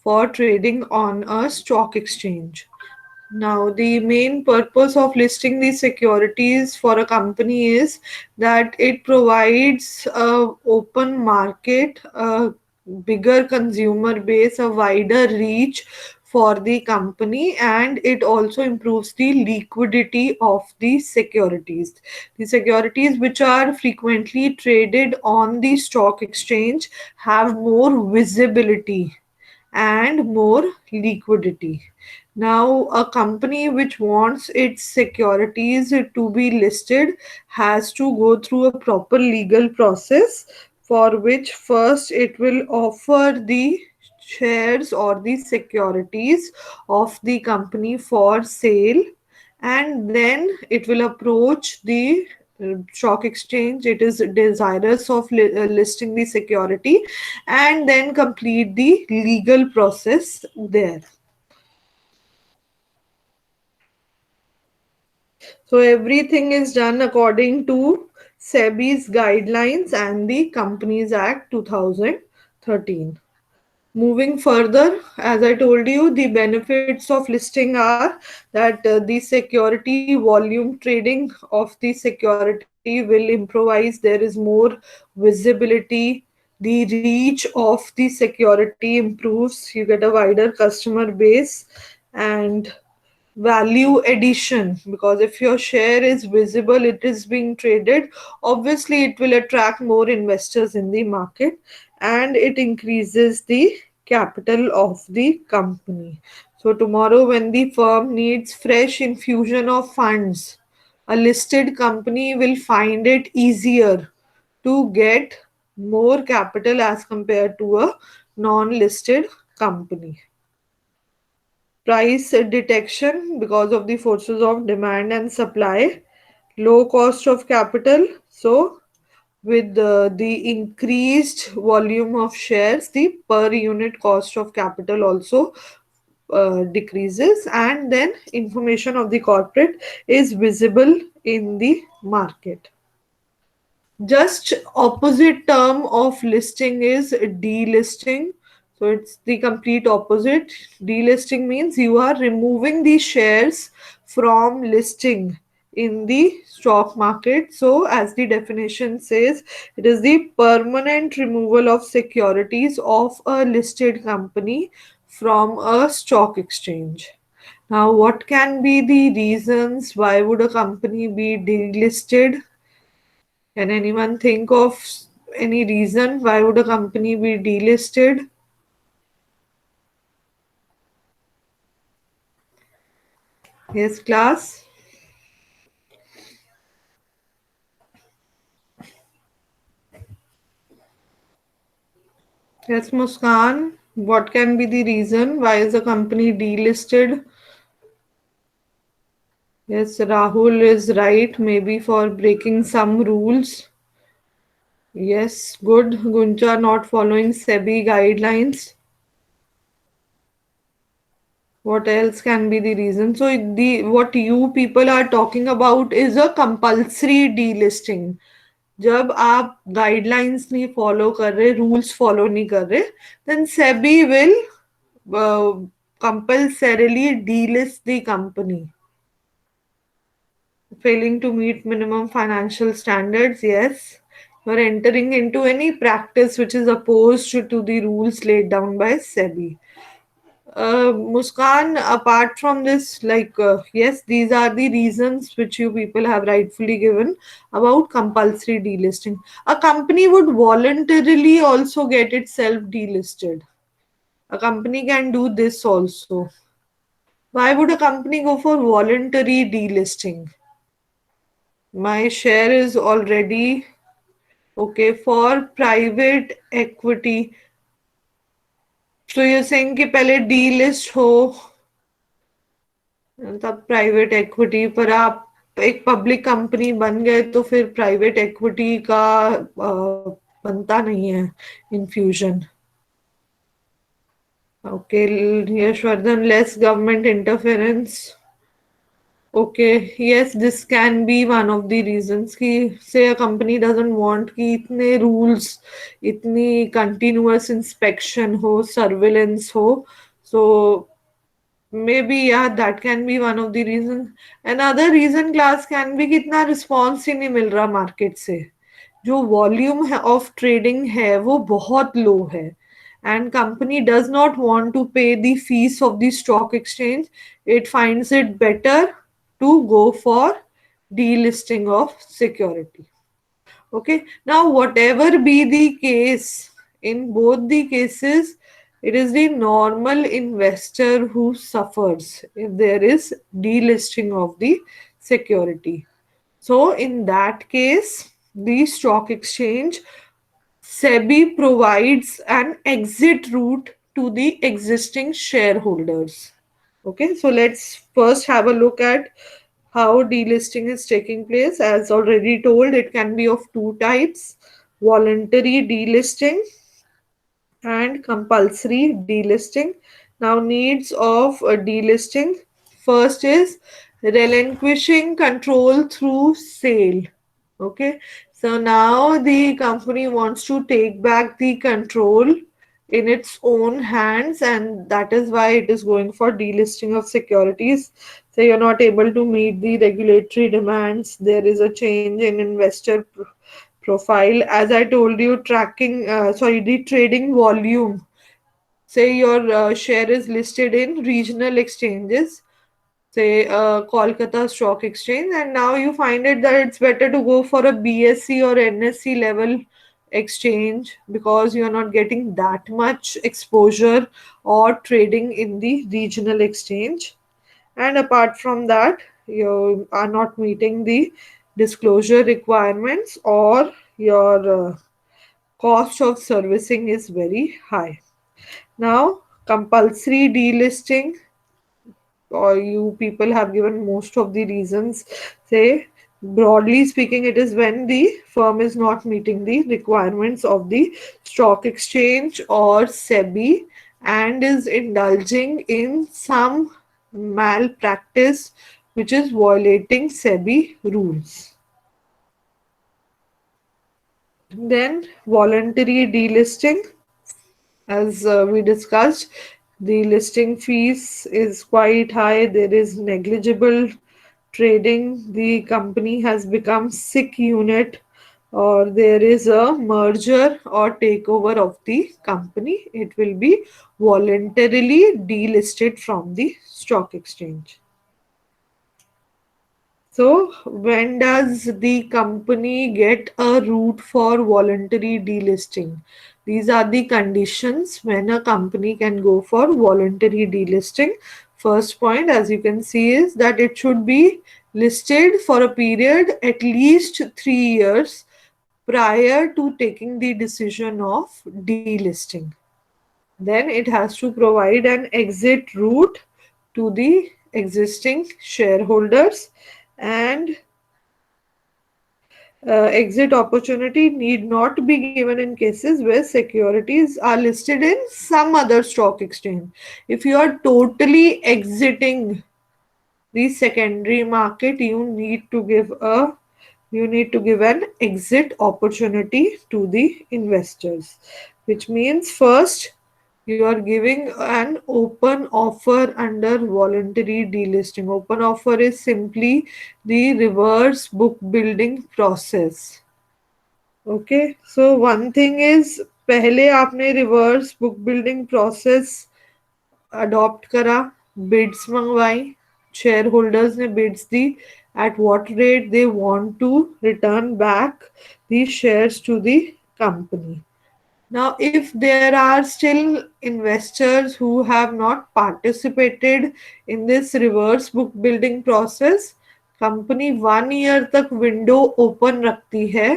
for trading on a stock exchange. Now, the main purpose of listing these securities for a company is that it provides a open market, a bigger consumer base, a wider reach for the company, and it also improves the liquidity of the securities. The securities which are frequently traded on the stock exchange have more visibility and more liquidity. Now, a company which wants its securities to be listed has to go through a proper legal process, for which first it will offer the shares or the securities of the company for sale, and then it will approach the stock exchange it is desirous of listing the security, and then complete the legal process there. So everything is done according to SEBI's guidelines and the Companies Act 2013. Moving further, as I told you, the benefits of listing are that the security volume trading of the security will improvise. There is more visibility. The reach of the security improves. You get a wider customer base and value addition, because if your share is visible, it is being traded, obviously it will attract more investors in the market, and it increases the capital of the company. So tomorrow when the firm needs fresh infusion of funds, a listed company will find it easier to get more capital as compared to a non-listed company. Price detection, because of the forces of demand and supply. Low cost of capital. So with the increased volume of shares, the per unit cost of capital also decreases, and then information of the corporate is visible in the market. Just opposite term of listing is delisting. So it's the complete opposite. Delisting means you are removing the shares from listing in the stock market. So as the definition says, it is the permanent removal of securities of a listed company from a stock exchange. Now, what can be the reasons why would a company be delisted? Can anyone think of any reason why would a company be delisted? Yes, class. Yes, Muskan. What can be the reason why is a company delisted? Yes, Rahul is right. Maybe for breaking some rules. Yes, good. Gunja not following SEBI guidelines. What else can be the reason? So the what you people are talking about is a compulsory delisting. जब आप guidelines नहीं follow कर रहे, rules follow नहीं कर रहे, then SEBI will compulsorily delist the company. Failing to meet minimum financial standards, yes. You're entering into any practice which is opposed to the rules laid down by SEBI. Muskan, apart from this, yes, these are the reasons which you people have rightfully given about compulsory delisting. A company would voluntarily also get itself delisted. A company can do this also. Why would a company go for voluntary delisting? My share is already okay for private equity. So you're saying कि पहले delist हो तब private equity पर आप एक public company बन गए तो फिर प्राइवेट इक्विटी का बनता नहीं है infusion. Okay, Yashvardhan, less government interference. Okay, yes, this can be one of the reasons कि say a company doesn't want कि इतने rules, इतनी continuous inspection हो, surveillance हो, so maybe yeah, that can be one of the reasons. Another reason class can be कि इतना response ही नहीं मिल रहा market से. जो वॉल्यूम है ऑफ ट्रेडिंग है वो बहुत लो है and company does not want to pay the fees of the stock exchange it finds it better to go for delisting of security. Okay, now whatever be the case, in both the cases, it is the normal investor who suffers if there is delisting of the security. So, in that case, the stock exchange SEBI provides an exit route to the existing shareholders. Okay, so let's first have a look at how delisting is taking place. As already told, it can be of two types: voluntary delisting and compulsory delisting. Now, needs of a delisting: first is relinquishing control through sale. Okay, so now the company wants to take back the control in its own hands, and that is why it is going for delisting of securities. So you're not able to meet the regulatory demands, there is a change in investor profile. As I told you, the trading volume. Say your share is listed in regional exchanges, say Kolkata Stock Exchange, and now you find it that it's better to go for a BSE or NSE level exchange because you're not getting that much exposure or trading in the regional exchange. And apart from that, you are not meeting the disclosure requirements, or your cost of servicing is very high. Now, compulsory delisting, or you people have given most of the reasons. Say, broadly speaking, it is when the firm is not meeting the requirements of the stock exchange or SEBI and is indulging in some malpractice which is violating SEBI rules. Then voluntary delisting, as we discussed, the listing fees is quite high. There is negligible trading. The company has become sick unit, or there is a merger or takeover of the company. It will be voluntarily delisted from the stock exchange. So, when does the company get a route for voluntary delisting? These are the conditions when a company can go for voluntary delisting. First point, as you can see, is that it should be listed for a period at least 3 years prior to taking the decision of delisting. Then it has to provide an exit route to the existing shareholders, and exit opportunity need not be given in cases where securities are listed in some other stock exchange. If you are totally exiting the secondary market, you need to give an exit opportunity to the investors, which means first you are giving an open offer under voluntary delisting. Open offer is simply the reverse book building process. Okay, so one thing is, पहले आपने reverse book building process adopt करा, bids मंगवाई, shareholders ने bids दी, at what rate they want to return back the shares to the company. Now, if there are still investors who have not participated in this reverse book building process, company 1 year तक window open रखती है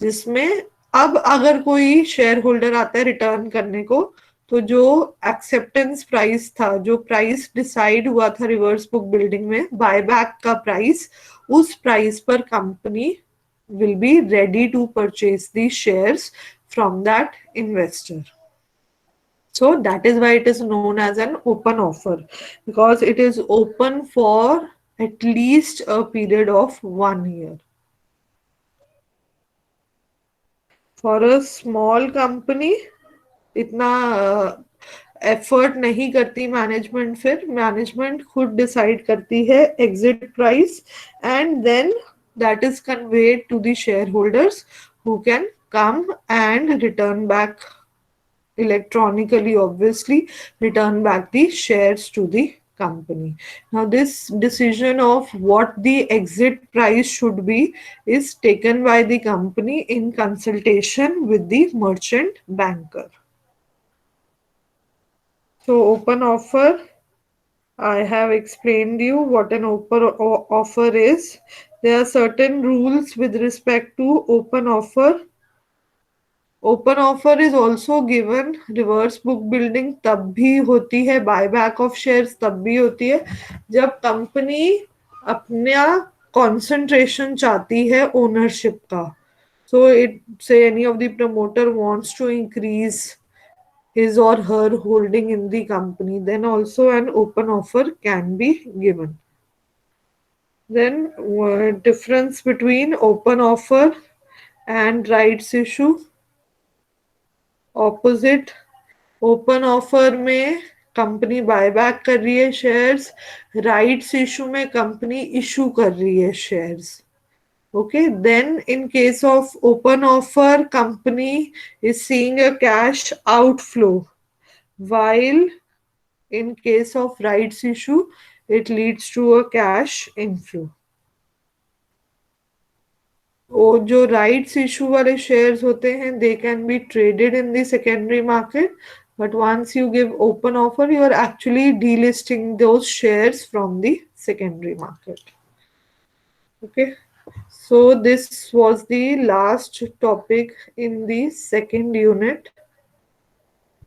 जिसमें अब अगर कोई share holder आता है return करने को, तो जो एक्सेप्टेंस प्राइस था, जो प्राइस डिसाइड हुआ था रिवर्स बुक बिल्डिंग में बायबैक का प्राइस, उस प्राइस पर company will be ready to purchase the shares from that investor. So that is why it is known as an open offer, because it is open for at least a period of 1 year. For a small company, इतना effort नहीं करती management, फिर management खुद decide करती है exit price, and then that is conveyed to the shareholders who can come and return back electronically, obviously, return back the shares to the company. Now, this decision of what the exit price should be is taken by the company in consultation with the merchant banker. So, open offer, I have explained you what an offer is. There are certain rules with respect to open offer. Open offer is also given, reverse book building तब भी होती है, buy back of shares तब भी होती है जब company अपना कॉन्सेंट्रेशन चाहती है ओनरशिप का. So it say any of the promoter wants to increase his or her holding in the company, then also an open offer can be given. Then difference between open offer and rights issue. Opposite, open offer में company buyback कर रही है shares, rights issue में company issue कर रही है shares. Okay, then in case of open offer company is seeing a cash outflow, while in case of rights issue it leads to a cash inflow. वो जो rights issue वाले shares होते हैं they can be traded in the secondary market, but once you give open offer you are actually delisting those shares from the secondary market. Okay, so this was the last topic in the second unit.